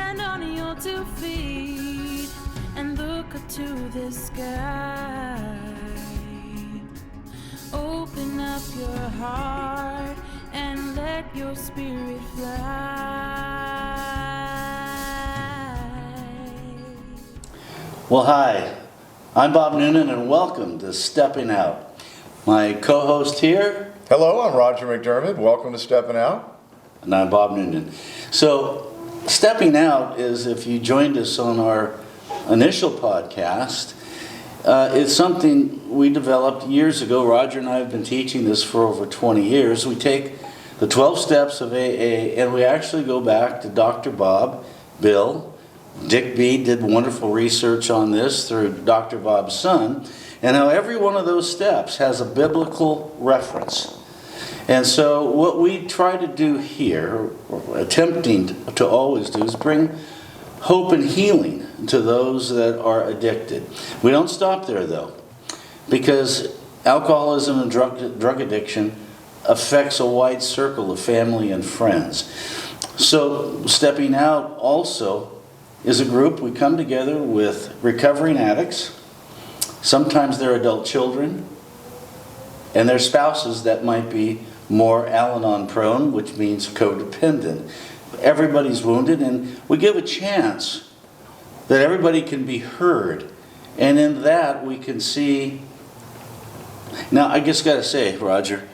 stand on your 2 feet and look up to the sky. Open up your heart and let your spirit fly. Well, hi, I'm Bob Noonan and welcome to Stepping Out. My co-host here. Hello, I'm Roger McDiarmid. Welcome to Steppin' Out. And I'm Bob Noonan. So, Stepping Out is, if you joined us on our initial podcast, it's something we developed years ago. Roger and I have been teaching this for over 20 years. We take the 12 steps of AA and we actually go back to Dr. Bob, Bill, Dick B. did wonderful research on this through Dr. Bob's son, and how every one of those steps has a biblical reference. And so what we try to do here, or attempting to always do, is bring hope and healing to those that are addicted. We don't stop there though, because alcoholism and drug addiction affects a wide circle of family and friends. So Stepping Out also is a group. We come together with recovering addicts, sometimes they're adult children, and their spouses that might be more Al-Anon prone, which means codependent. Everybody's wounded, and we give a chance that everybody can be heard, and in that we can see. Now I just got to say, Roger,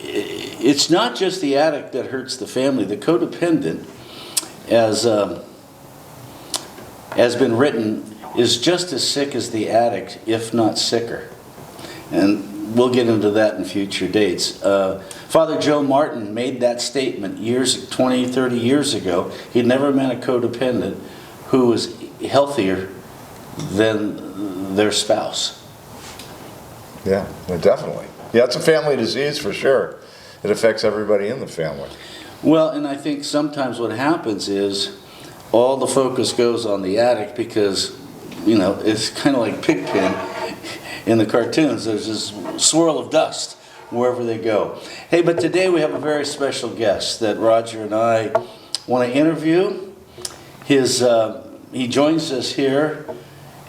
it's not just the addict that hurts the family. The codependent, as been written, is just as sick as the addict, if not sicker. And we'll get into that in future dates. Father Joe Martin made that statement 20, 30 years ago. He'd never met a codependent who was healthier than their spouse. Yeah, definitely. Yeah, it's a family disease for sure. It affects everybody in the family. Well, and I think sometimes what happens is all the focus goes on the addict because, you know, it's kind of like Pigpen in the cartoons. There's this swirl of dust wherever they go. Hey, but today we have a very special guest that Roger and I want to interview. He joins us here.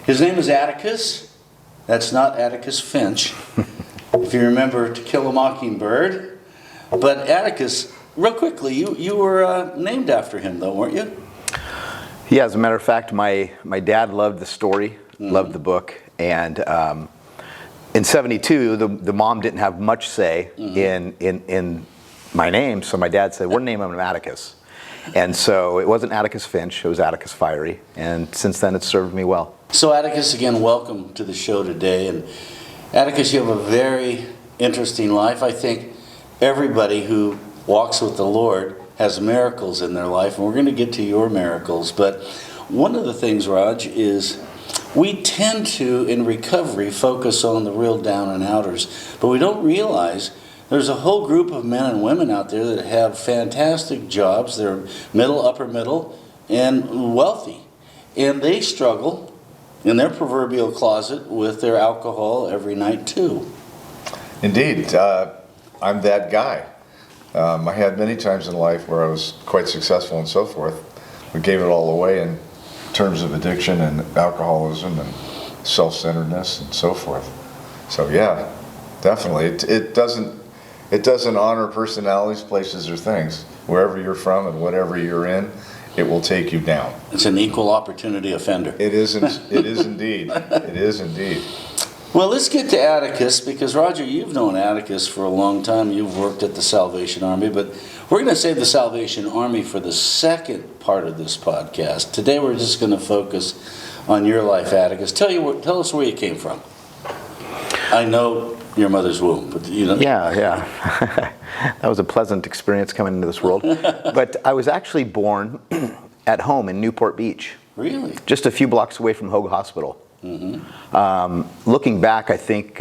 His name is Atticus. That's not Atticus Finch, if you remember To Kill a Mockingbird. But Atticus, real quickly, you were named after him though, weren't you? Yeah, as a matter of fact, my dad loved the story, loved the book, and in '72, the mom didn't have much say in my name, so my dad said, we're naming him Atticus. And so it wasn't Atticus Finch, it was Atticus Firey, and since then it's served me well. So Atticus, again, welcome to the show today. And Atticus, you have a very interesting life. I think everybody who walks with the Lord has miracles in their life, and we're going to get to your miracles. But one of the things, Raj, is we tend to, in recovery, focus on the real down and outers, but we don't realize there's a whole group of men and women out there that have fantastic jobs. They're middle, upper middle, and wealthy, and they struggle in their proverbial closet with their alcohol every night too. Indeed, I'm that guy. I had many times in life where I was quite successful and so forth, but gave it all away in terms of addiction and alcoholism and self-centeredness and so forth. So yeah, definitely. It doesn't honor personalities, places, or things. Wherever you're from and whatever you're in, it will take you down. It's an equal opportunity offender. It is indeed. It is indeed. Well, let's get to Atticus, because Roger, you've known Atticus for a long time. You've worked at the Salvation Army, but we're going to save the Salvation Army for the second part of this podcast. Today we're just going to focus on your life, Atticus. Tell us where you came from. I know your mother's womb, but you know. Yeah. That was a pleasant experience coming into this world. But I was actually born at home in Newport Beach. Really? Just a few blocks away from Hoag Hospital. Looking back, I think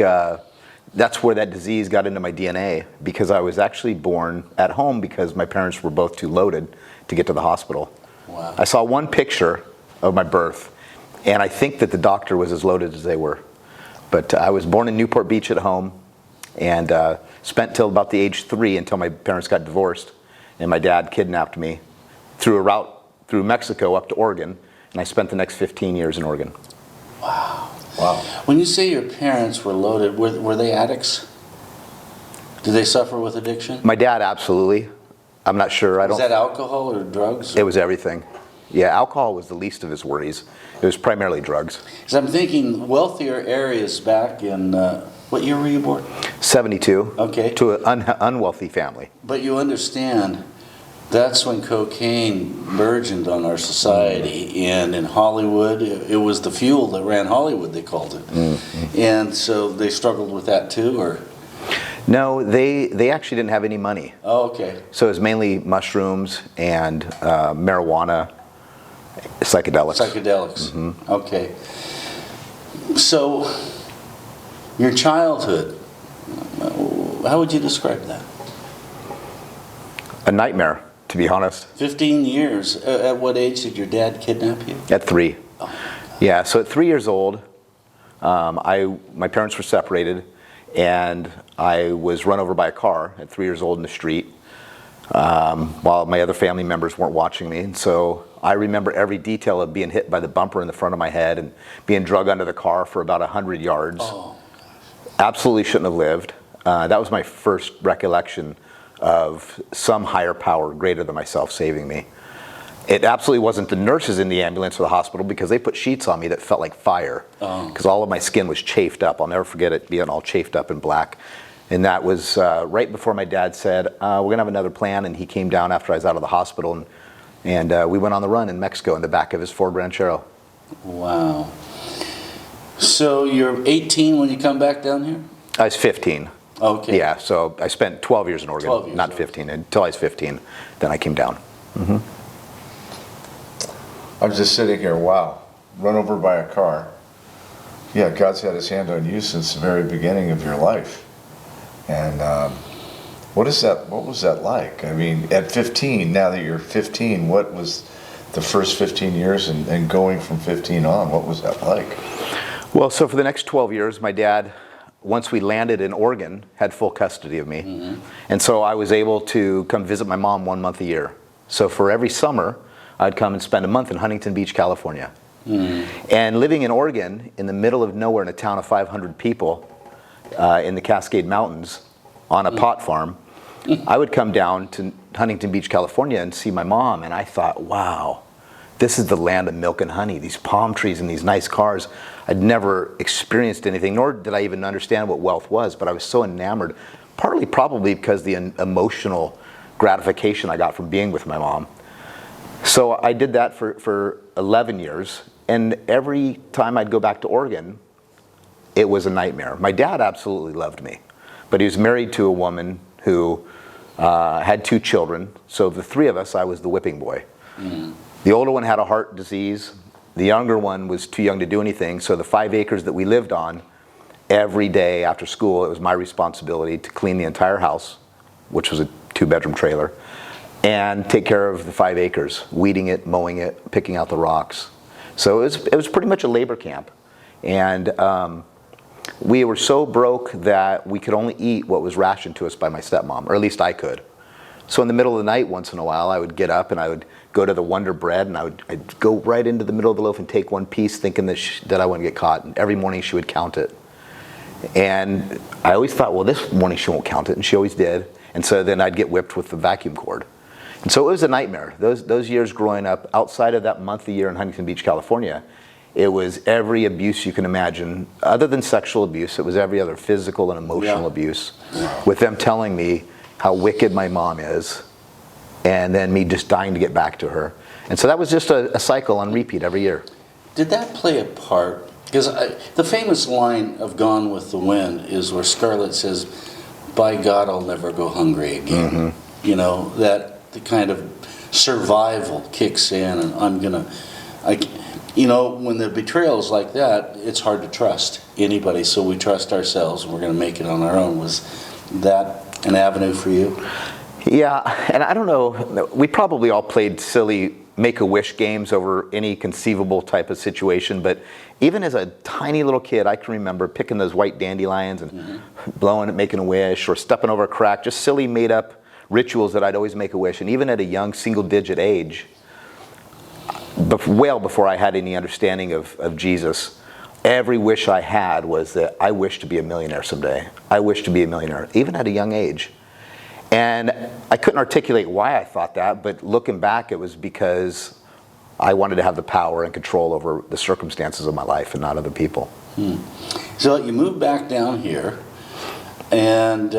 that's where that disease got into my DNA, because I was actually born at home because my parents were both too loaded to get to the hospital. Wow. I saw one picture of my birth, and I think that the doctor was as loaded as they were. But I was born in Newport Beach at home, and spent till about the age 3 until my parents got divorced, and my dad kidnapped me, threw a route through Mexico up to Oregon, and I spent the next 15 years in Oregon. Wow. Wow. When you say your parents were loaded, were they addicts? Did they suffer with addiction? My dad, absolutely. I'm not sure. Was that alcohol or drugs? It was everything. Yeah, alcohol was the least of his worries. It was primarily drugs. Because I'm thinking wealthier areas back in, what year were you born? 72. Okay. To an unwealthy family. But you understand, that's when cocaine burgeoned on our society. And in Hollywood, it was the fuel that ran Hollywood, they called it. Mm-hmm. And so they struggled with that too, or? No, they actually didn't have any money. Oh, okay. So it was mainly mushrooms and marijuana, psychedelics. Psychedelics. Mm-hmm. Okay. So, your childhood, how would you describe that? A nightmare, to be honest. 15 years. At what age did your dad kidnap you? At 3. Yeah, so at 3 years old, my parents were separated, and I was run over by a car at 3 years old in the street while my other family members weren't watching me. And so I remember every detail of being hit by the bumper in the front of my head and being dragged under the car for about 100 yards. Oh. Absolutely shouldn't have lived. That was my first recollection of some higher power greater than myself saving me. It absolutely wasn't the nurses in the ambulance or the hospital, because they put sheets on me that felt like fire, because all of my skin was chafed up. I'll never forget it being all chafed up and black. And that was right before my dad said, we're going to have another plan, and he came down after I was out of the hospital, and we went on the run in Mexico in the back of his Ford Ranchero. Wow. So you're 18 when you come back down here? I was 15. Okay. Yeah, so I spent 12 years in Oregon, 12 years, not okay. 15, until I was 15. Then I came down. Mm-hmm. I'm just sitting here, wow, run over by a car. Yeah, God's had his hand on you since the very beginning of your life. And what was that like? I mean, at 15, now that you're 15, what was the first 15 years and going from 15 on, what was that like? Well, so for the next 12 years, my dad, once we landed in Oregon, had full custody of me. Mm-hmm. And so I was able to come visit my mom 1 month a year. So for every summer, I'd come and spend a month in Huntington Beach, California. Mm-hmm. And living in Oregon, in the middle of nowhere in a town of 500 people, in the Cascade Mountains, on a pot farm, I would come down to Huntington Beach, California and see my mom, and I thought, wow, this is the land of milk and honey, these palm trees and these nice cars. I'd never experienced anything, nor did I even understand what wealth was, but I was so enamored, partly probably because the emotional gratification I got from being with my mom. So I did that for 11 years, and every time I'd go back to Oregon, it was a nightmare. My dad absolutely loved me, but he was married to a woman who had 2 children, so of the 3 of us, I was the whipping boy. Mm. The older one had a heart disease. The younger one was too young to do anything, so the 5 acres that we lived on, every day after school, it was my responsibility to clean the entire house, which was a 2-bedroom trailer, and take care of the 5 acres, weeding it, mowing it, picking out the rocks. So it was pretty much a labor camp. And we were so broke that we could only eat what was rationed to us by my stepmom, or at least I could. So in the middle of the night, once in a while, I would get up and I would go to the Wonder Bread, and I'd go right into the middle of the loaf and take one piece, thinking that I wouldn't get caught. And every morning she would count it. And I always thought, well, this morning she won't count it, and she always did. And so then I'd get whipped with the vacuum cord. And so it was a nightmare. Those years growing up, outside of that month a year in Huntington Beach, California, it was every abuse you can imagine. Other than sexual abuse, it was every other physical and emotional abuse, with them telling me how wicked my mom is, and then me just dying to get back to her. And so that was just a cycle on repeat every year. Did that play a part? Because the famous line of Gone with the Wind is where Scarlett says, "By God, I'll never go hungry again." Mm-hmm. You know, that the kind of survival kicks in, and when the betrayal is like that, it's hard to trust anybody, so we trust ourselves, and we're going to make it on our own. Was that an avenue for you? Yeah, and I don't know, we probably all played silly make-a-wish games over any conceivable type of situation, but even as a tiny little kid, I can remember picking those white dandelions and blowing it, making a wish, or stepping over a crack, just silly made-up rituals that I'd always make a wish. And even at a young single-digit age, well before I had any understanding of Jesus, every wish I had was that I wish to be a millionaire someday. I wish to be a millionaire, even at a young age. And I couldn't articulate why I thought that, but looking back, it was because I wanted to have the power and control over the circumstances of my life and not other people. So you moved back down here, and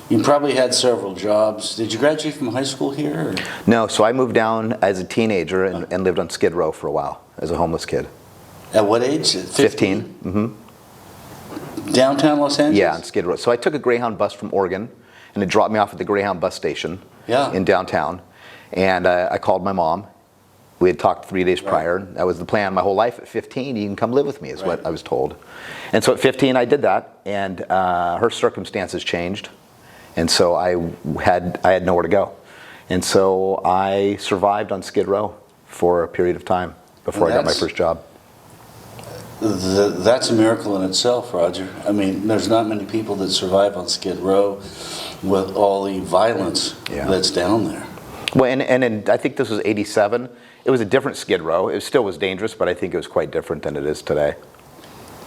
you probably had several jobs. Did you graduate from high school here? Or? No, so I moved down as a teenager and lived on Skid Row for a while as a homeless kid. At what age? 15. Mm-hmm. Downtown Los Angeles? Yeah, on Skid Row. So I took a Greyhound bus from Oregon, and it dropped me off at the Greyhound bus station in downtown. And I called my mom. We had talked 3 days prior. That was the plan my whole life. At 15, you can come live with me, is what I was told. And so at 15, I did that, and her circumstances changed. And so I had nowhere to go. And so I survived on Skid Row for a period of time before I got my first job. That's a miracle in itself, Roger. I mean, there's not many people that survive on Skid Row with all the violence that's down there. Well, and I think this was 87. It was a different Skid Row. It still was dangerous, but I think it was quite different than it is today.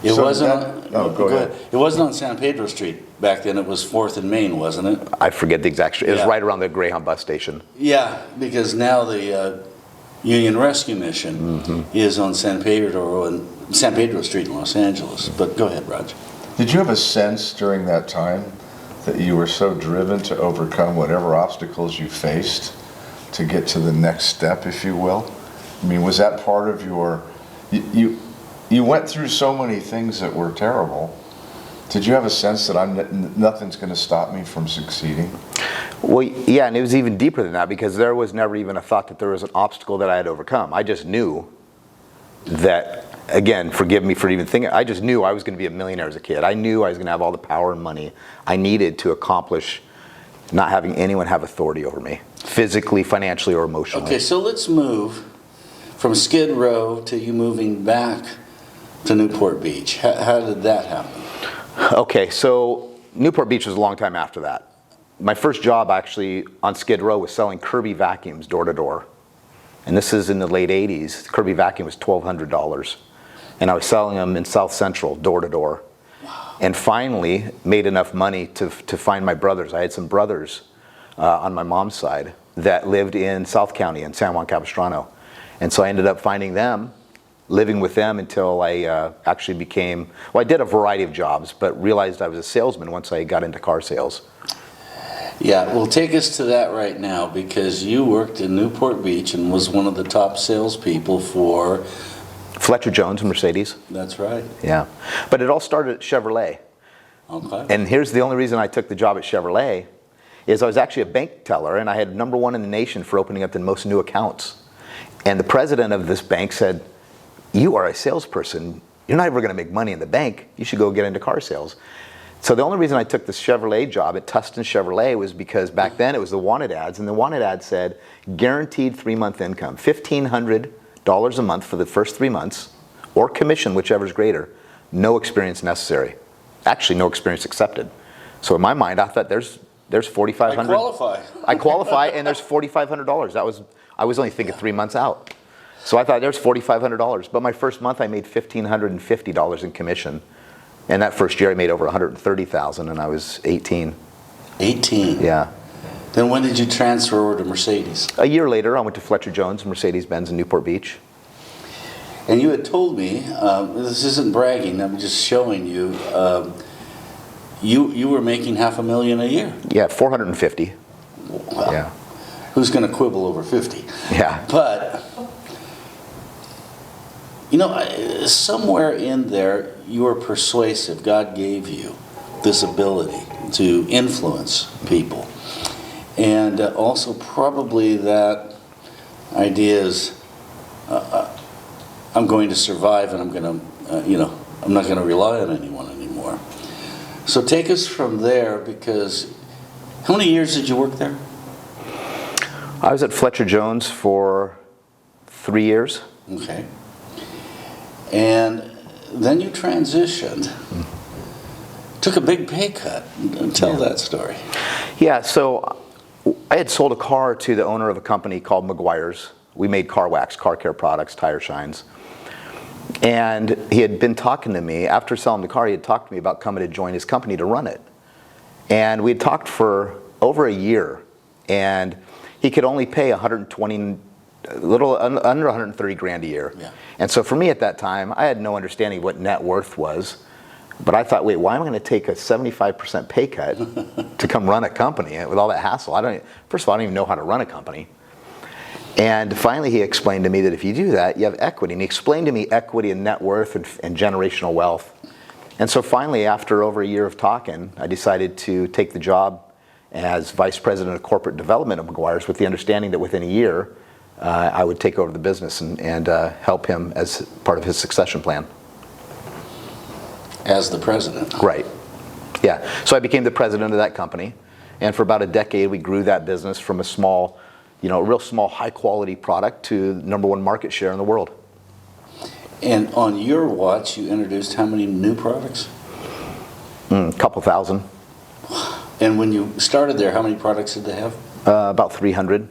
It So wasn't. go ahead. It wasn't on San Pedro Street back then. It was 4th and Main, wasn't it? I forget the exact street. It was right around the Greyhound bus station. Yeah, because now the Union Rescue Mission is on San Pedro Street in Los Angeles. But go ahead, Roger. Did you have a sense during that time that you were so driven to overcome whatever obstacles you faced to get to the next step, if you will? I mean, was that part of your... You went through so many things that were terrible. Did you have a sense that nothing's going to stop me from succeeding? Well, yeah, and it was even deeper than that, because there was never even a thought that there was an obstacle that I had to overcome. I just knew that, again, forgive me for even thinking, I just knew I was going to be a millionaire as a kid. I knew I was going to have all the power and money I needed to accomplish not having anyone have authority over me, physically, financially, or emotionally. Okay, so let's move from Skid Row to you moving back to Newport Beach. How did that happen? Okay, so Newport Beach was a long time after that. My first job actually on Skid Row was selling Kirby vacuums door to door. And this is in the late 80s. Kirby vacuum was $1,200. And I was selling them in South Central, door to door. And finally made enough money to find my brothers. I had some brothers on my mom's side that lived in South County in San Juan Capistrano. And so I ended up finding them, living with them until I actually became, well, I did a variety of jobs, but realized I was a salesman once I got into car sales. Yeah, well, take us to that right now, because you worked in Newport Beach and was one of the top salespeople for... Fletcher Jones, Mercedes. That's right. Yeah. But it all started at Chevrolet. Okay. And here's the only reason I took the job at Chevrolet is I was actually a bank teller, and I had #1 in the nation for opening up the most new accounts. And the president of this bank said, "You are a salesperson. You're not ever going to make money in the bank. You should go get into car sales." So the only reason I took this Chevrolet job at Tustin Chevrolet was because back then it was the wanted ads, and the wanted ad said guaranteed 3-month income, $1,500 a month for the first 3 months, or commission, whichever's greater, no experience necessary. Actually, no experience accepted. So in my mind, I thought there's $4,500. I qualify. I qualify, and there's $4,500. I was only thinking 3 months out. So I thought there's $4,500. But my first month I made $1,550 in commission. And that first year I made over $130,000, and I was 18. 18? Yeah. Then when did you transfer over to Mercedes? A year later, I went to Fletcher Jones, Mercedes-Benz in Newport Beach. And you had told me, this isn't bragging, I'm just showing you, you were making $500,000 a year. Yeah, 450. Well, Yeah. who's going to quibble over 50? Yeah. But, you know, somewhere in there, you were persuasive. God gave you this ability to influence people. And also probably that idea is, I'm going to survive, and I'm going to, I'm not going to rely on anyone anymore. So take us from there, because how many years did you work there? I was at Fletcher Jones for 3 years. Okay. And then you transitioned, took a big pay cut. Tell that story. Yeah, so I had sold a car to the owner of a company called McGuire's We made car wax, car care products, tire shines. And he had been talking to me, after selling the car, he had talked to me about coming to join his company to run it. And we had talked for over a year, and he could only pay 120, a little under 130 grand a year. Yeah. And so for me at that time, I had no understanding of what net worth was. But I thought, wait, why am I going to take a 75% pay cut to come run a company with all that hassle? First of all, I don't even know how to run a company. And finally, he explained to me that if you do that, you have equity. And he explained to me equity and net worth and generational wealth. And so finally, after over a year of talking, I decided to take the job as vice president of corporate development of McGuire's, with the understanding that within a year, I would take over the business and help him as part of his succession plan. As the president. Right. Yeah. So I became the president of that company, and for about a decade we grew that business from a small, a real small, high-quality product to #1 market share in the world. And on your watch, you introduced how many new products? A couple thousand. And when you started there, how many products did they have? About 300.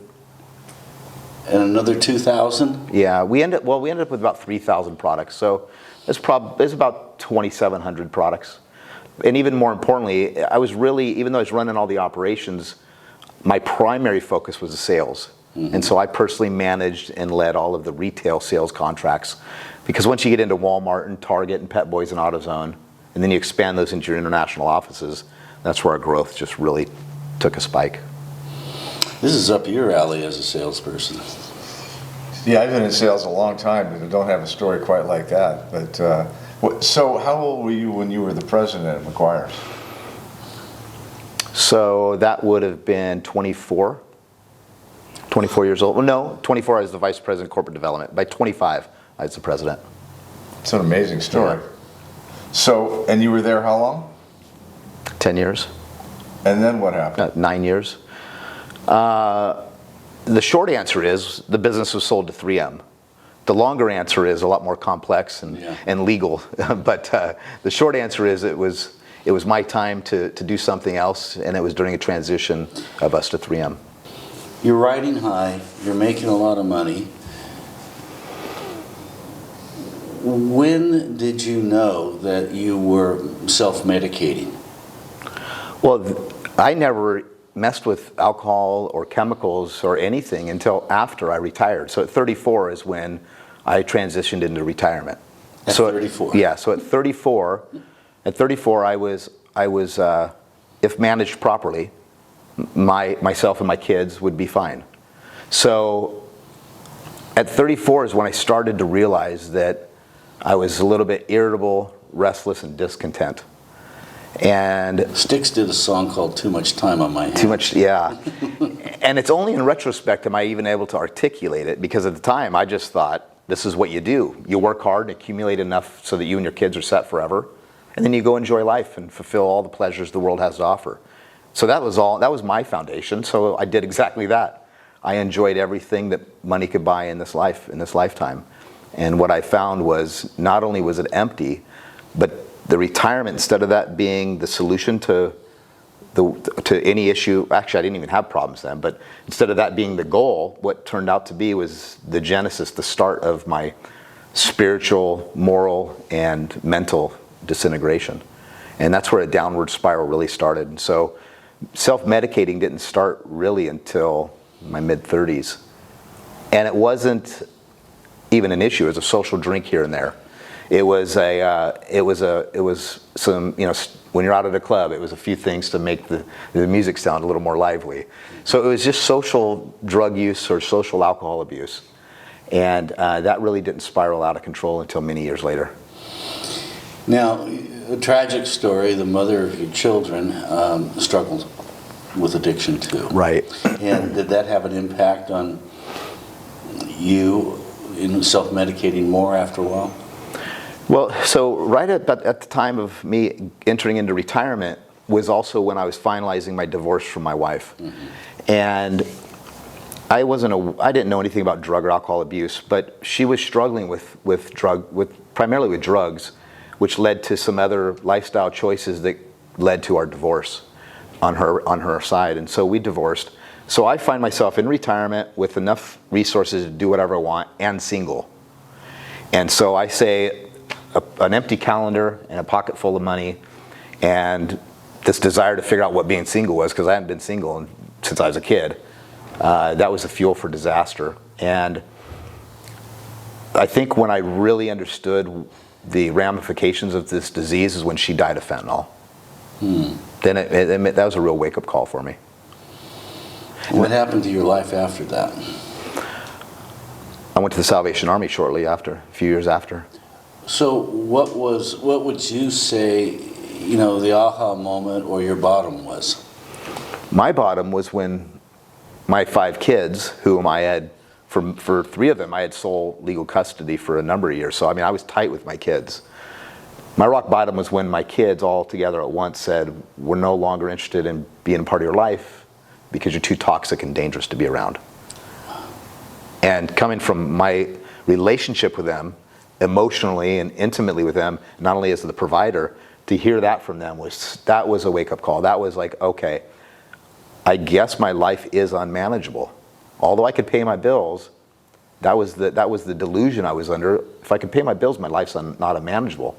And another 2,000? Yeah, we ended up with about 3,000 products. So there's about 2,700 products. And even more importantly, I was really, even though I was running all the operations, my primary focus was the sales. Mm-hmm. And so I personally managed and led all of the retail sales contracts. Because once you get into Walmart and Target and Pet Boys and AutoZone, and then you expand those into your international offices, that's where our growth just really took a spike. This is up your alley as a salesperson. Yeah, I've been in sales a long time, but I don't have a story quite like that. But so how old were you when you were the president at McGuire's? So that would have been 24 years old. Well, no, 24 I was the vice president of corporate development. By 25, I was the president. It's an amazing story. Yeah. So, and you were there how long? 10 years. And then what happened? 9 years. The short answer is the business was sold to 3M. The longer answer is a lot more complex and legal. But the short answer is it was my time to do something else, and it was during a transition of us to 3M. You're riding high, you're making a lot of money. When did you know that you were self-medicating? Well, I never messed with alcohol or chemicals or anything until after I retired. So at 34 is when I transitioned into retirement. At 34? Yeah, so at 34 I was if managed properly, myself and my kids would be fine. So at 34 is when I started to realize that I was a little bit irritable, restless, and discontent. And Styx did a song called Too Much Time on My Hands. too much, yeah. And it's only in retrospect am I even able to articulate it, because at the time I just thought, this is what you do. You work hard and accumulate enough so that you and your kids are set forever, and then you go enjoy life and fulfill all the pleasures the world has to offer. So that was my foundation, so I did exactly that. I enjoyed everything that money could buy in this lifetime. And what I found was, not only was it empty, but the retirement, instead of that being the solution to any issue, actually I didn't even have problems then, but instead of that being the goal, what turned out to be was the genesis, the start of my spiritual, moral, and mental disintegration. And that's where a downward spiral really started. And so self-medicating didn't start really until my mid-30s. And it wasn't even an issue. It was a social drink here and there. It was some, when you're out at a club, it was a few things to make the music sound a little more lively. So it was just social drug use or social alcohol abuse. And that really didn't spiral out of control until many years later. Now, a tragic story, the mother of your children struggled with addiction too. Right. And did that have an impact on you in self-medicating more after a while? Well, so right at the time of me entering into retirement was also when I was finalizing my divorce from my wife. Mm-hmm. And I didn't know anything about drug or alcohol abuse, but she was struggling primarily with drugs, which led to some other lifestyle choices that led to our divorce on her side. And so we divorced. So I find myself in retirement with enough resources to do whatever I want and single. And so I say an empty calendar and a pocket full of money and this desire to figure out what being single was, because I hadn't been single since I was a kid. That was the fuel for disaster. And I think when I really understood the ramifications of this disease is when she died of fentanyl. Then that was a real wake-up call for me. What happened to your life after that? I went to the Salvation Army shortly after, a few years after. So what would you say, the aha moment or your bottom was? My bottom was when my 5 kids, whom I had, for 3 of them, I had sole legal custody for a number of years. So, I was tight with my kids. My rock bottom was when my kids all together at once said, we're no longer interested in being a part of your life because you're too toxic and dangerous to be around. And coming from my relationship with them, emotionally and intimately with them, not only as the provider, to hear that from them was a wake-up call. That was like, okay, I guess my life is unmanageable. Although I could pay my bills, that was the delusion I was under. If I could pay my bills, my life's not unmanageable.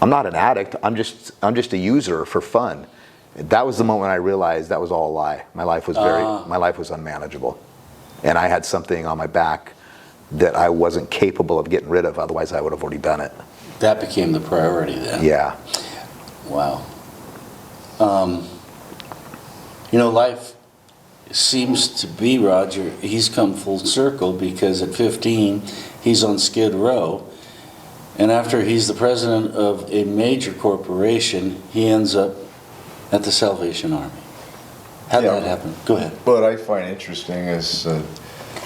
I'm not an addict. I'm just a user for fun. That was the moment I realized that was all a lie. My life was unmanageable, and I had something on my back that I wasn't capable of getting rid of. Otherwise, I would have already done it. That became the priority then. Yeah. Wow. Life seems to be, Roger, he's come full circle because at 15, he's on Skid Row. And after he's the president of a major corporation, he ends up at the Salvation Army. How did that happen? Go ahead. What I find interesting is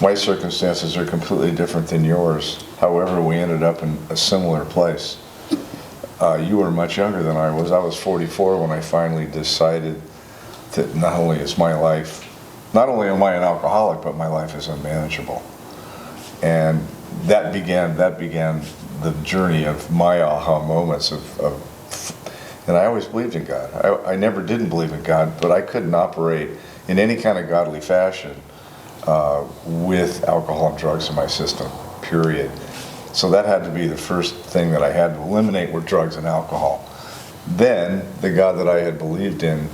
my circumstances are completely different than yours. However, we ended up in a similar place. You were much younger than I was. I was 44 when I finally decided that not only am I an alcoholic, but my life is unmanageable. And that began the journey of my aha moments and I always believed in God. I never didn't believe in God, but I couldn't operate in any kind of godly fashion with alcohol and drugs in my system, period. So that had to be the first thing that I had to eliminate were drugs and alcohol. Then the God that I had believed in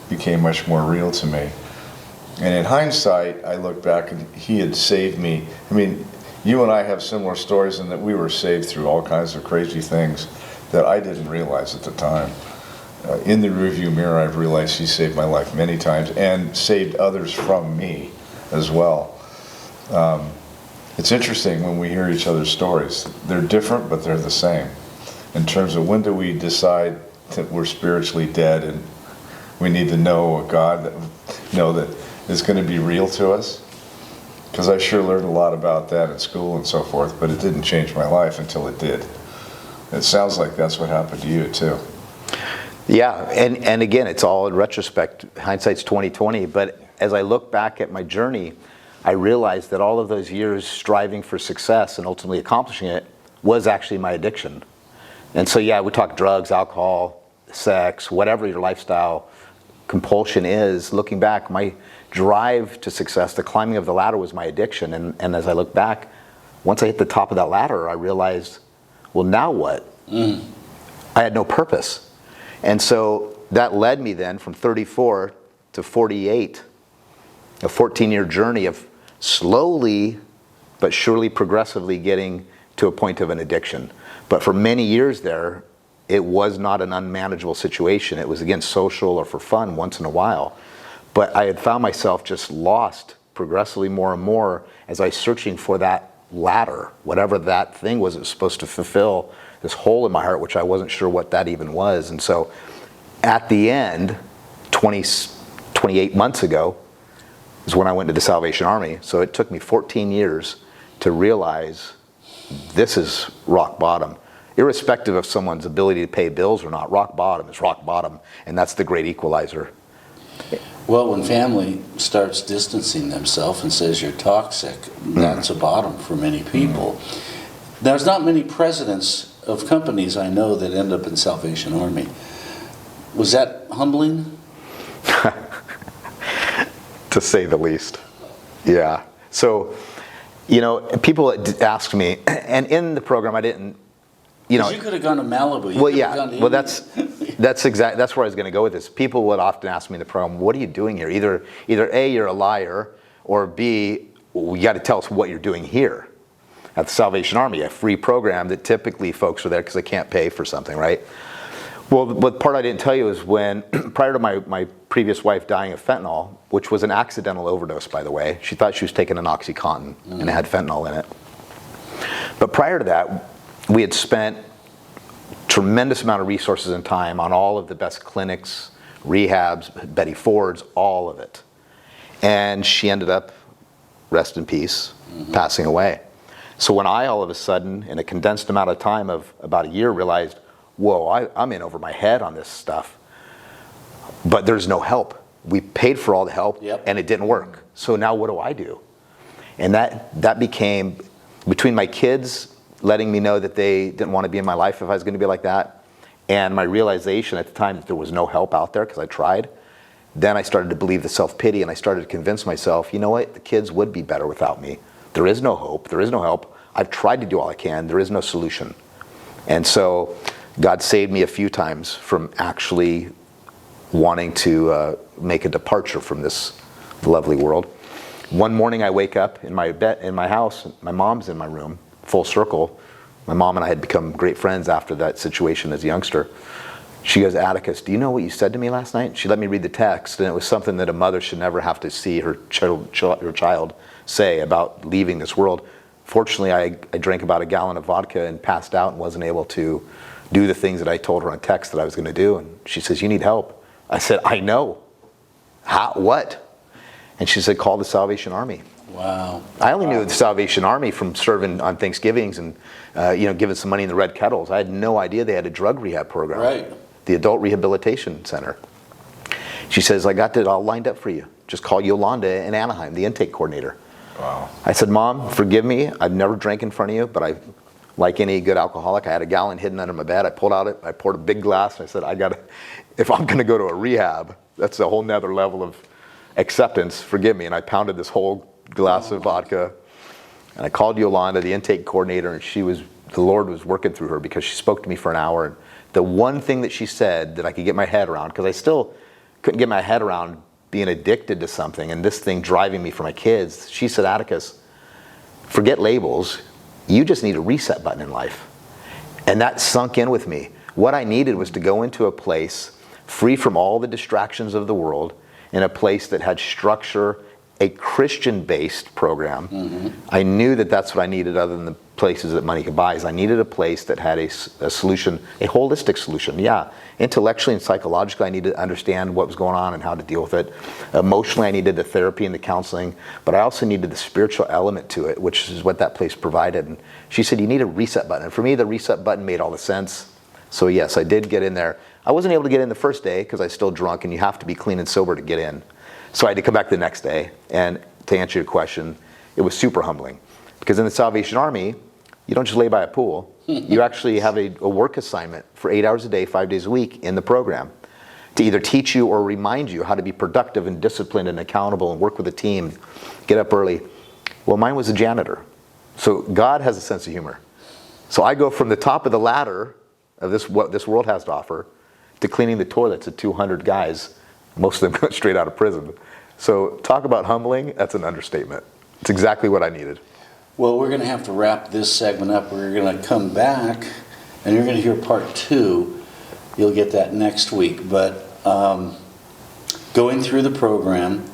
became much more real to me. And in hindsight, I look back and he had saved me. You and I have similar stories in that we were saved through all kinds of crazy things that I didn't realize at the time. In the rearview mirror, I've realized he saved my life many times and saved others from me as well. It's interesting when we hear each other's stories. They're different, but they're the same. In terms of when do we decide that we're spiritually dead and we need to know a God that is going to be real to us? Because I sure learned a lot about that in school and so forth, but it didn't change my life until it did. It sounds like that's what happened to you too. Yeah, and again, it's all in retrospect. Hindsight's 20/20. But as I look back at my journey, I realized that all of those years striving for success and ultimately accomplishing it was actually my addiction. And so, yeah, we talk drugs, alcohol, sex, whatever your lifestyle compulsion is. Looking back, my drive to success, the climbing of the ladder, was my addiction. And as I look back, once I hit the top of that ladder, I realized, well, now what? I had no purpose. And so that led me then from 34 to 48, a 14-year journey of slowly but surely progressively getting to a point of an addiction. But for many years there, it was not an unmanageable situation. It was, again, social or for fun once in a while. But I had found myself just lost progressively more and more as I was searching for that ladder, whatever that thing was. It was supposed to fulfill this hole in my heart, which I wasn't sure what that even was. And so at the end, 28 months ago, is when I went to the Salvation Army. So it took me 14 years to realize this is rock bottom. Irrespective of someone's ability to pay bills or not, rock bottom is rock bottom, and that's the great equalizer. Well, when family starts distancing themselves and says you're toxic, that's a bottom for many people. There's not many presidents of companies I know that end up in Salvation Army. Was that humbling? to say the least. Yeah. So, people ask me, and in the program I didn't, 'Cause you could have gone to Malibu. Well, yeah. Well, that's where I was going to go with this. People would often ask me in the program, "What are you doing here?" Either A, you're a liar, or B, well, you got to tell us what you're doing here at the Salvation Army, a free program that typically folks are there because they can't pay for something, right? Well, the part I didn't tell you is when, prior to my previous wife dying of fentanyl, which was an accidental overdose, by the way. She thought she was taking an OxyContin, and it had fentanyl in it. But prior to that, we had spent tremendous amount of resources and time on all of the best clinics, rehabs, Betty Ford's, all of it. And she ended up, rest in peace, passing away. So when I all of a sudden, in a condensed amount of time of about a year, realized, whoa, I'm in over my head on this stuff, but there's no help. We paid for all the help, and it didn't work. So now what do I do? And that became, between my kids letting me know that they didn't want to be in my life if I was going to be like that, and my realization at the time that there was no help out there because I tried, then I started to believe the self-pity, and I started to convince myself, you know what, the kids would be better without me. There is no hope. There is no help. I've tried to do all I can. There is no solution. And so God saved me a few times from actually wanting to make a departure from this lovely world. One morning I wake up in my bed in my house. My mom's in my room, full circle. My mom and I had become great friends after that situation as a youngster. She goes, "Atticus, do you know what you said to me last night?" She let me read the text, and it was something that a mother should never have to see her child say about leaving this world. Fortunately, I drank about a gallon of vodka and passed out and wasn't able to do the things that I told her on text that I was going to do. And she says, "You need help." I said, "I know. How? What?" And she said, "Call the Salvation Army." Wow. I only knew the Salvation Army from serving on Thanksgivings and giving some money in the red kettles. I had no idea they had a drug rehab program. Right. The Adult Rehabilitation Center. She says, "I got it all lined up for you. Just call Yolanda in Anaheim, the intake coordinator." Wow. I said, "Mom, forgive me. I've never drank in front of you, but like any good alcoholic, I had a gallon hidden under my bed. I pulled out I poured a big glass, and I said, if I'm going to go to a rehab, that's a whole nother level of acceptance. Forgive me." And I pounded this whole glass of vodka, and I called Yolanda, the intake coordinator, and the Lord was working through her because she spoke to me for an hour. And the one thing that she said that I could get my head around, because I still couldn't get my head around being addicted to something and this thing driving me for my kids, she said, "Atticus, forget labels. You just need a reset button in life." And that sunk in with me. What I needed was to go into a place free from all the distractions of the world, in a place that had structure, a Christian-based program. I knew that that's what I needed other than the places that money could buy. Is I needed a place that had a solution, a holistic solution. Yeah, intellectually and psychologically I needed to understand what was going on and how to deal with it. Emotionally I needed the therapy and the counseling, but I also needed the spiritual element to it, which is what that place provided. And she said, "You need a reset button." And for me, the reset button made all the sense. So yes, I did get in there. I wasn't able to get in the first day because I was still drunk, and you have to be clean and sober to get in. So I had to come back the next day. And to answer your question, it was super humbling. Because in the Salvation Army, you don't just lay by a pool. You actually have a work assignment for 8 hours a day, 5 days a week in the program to either teach you or remind you how to be productive and disciplined and accountable and work with a team, get up early. Well, mine was a janitor. So God has a sense of humor. So I go from the top of the ladder of what this world has to offer to cleaning the toilets of 200 guys, most of them straight out of prison. So talk about humbling, that's an understatement. It's exactly what I needed. Well, we're going to have to wrap this segment up. We're going to come back, and you're going to hear part 2. You'll get that next week. But going through the program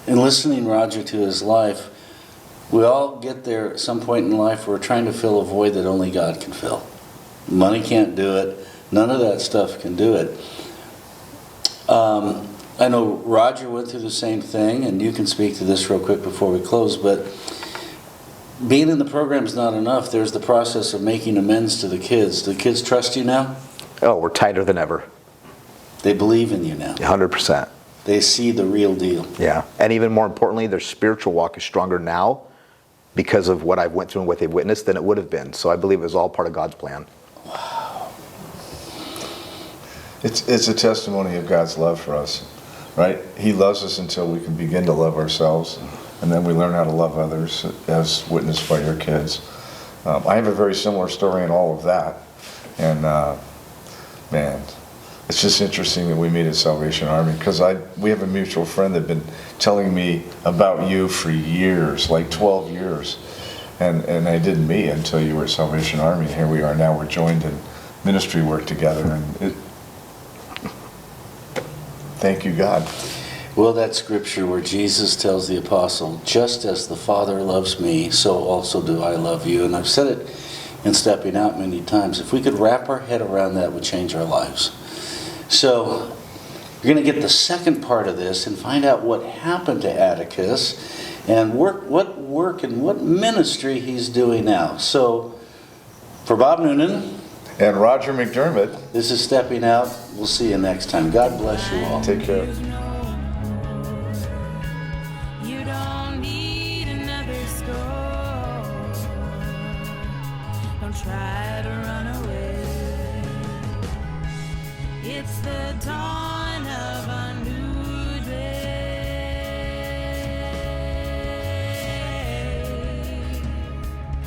and listening, Roger, to his life, we all get there at some point in life where we're trying to fill a void that only God can fill. Money can't do it. None of that stuff can do it. I know Roger went through the same thing, and you can speak to this real quick before we close, but being in the program is not enough. There's the process of making amends to the kids. Do the kids trust you now? Oh, we're tighter than ever. They believe in you now. 100%. They see the real deal. Yeah, and even more importantly, their spiritual walk is stronger now because of what I've went through and what they've witnessed than it would have been. So I believe it was all part of God's plan. Wow. It's a testimony of God's love for us. right? He loves us until we can begin to love ourselves, and then we learn how to love others, as witnessed by your kids. I have a very similar story in all of that, and man, it's just interesting that we meet at Salvation Army, because we have a mutual friend that had been telling me about you for years, like 12 years, and I didn't meet you until you were at Salvation Army, and here we are now. We're joined in ministry work together, and thank you, God. Well, that scripture where Jesus tells the apostle, just as the Father loves me, so also do I love you. And I've said it in Stepping Out many times. If we could wrap our head around that, it would change our lives. So we're going to get the second part of this and find out what happened to Atticus and what work and what ministry he's doing now. So for Bob Noonan And Roger McDiarmid, this is Stepping Out. We'll see you next time. God bless you all. take care. You don't need another score. Don't try to run away. It's the dawn.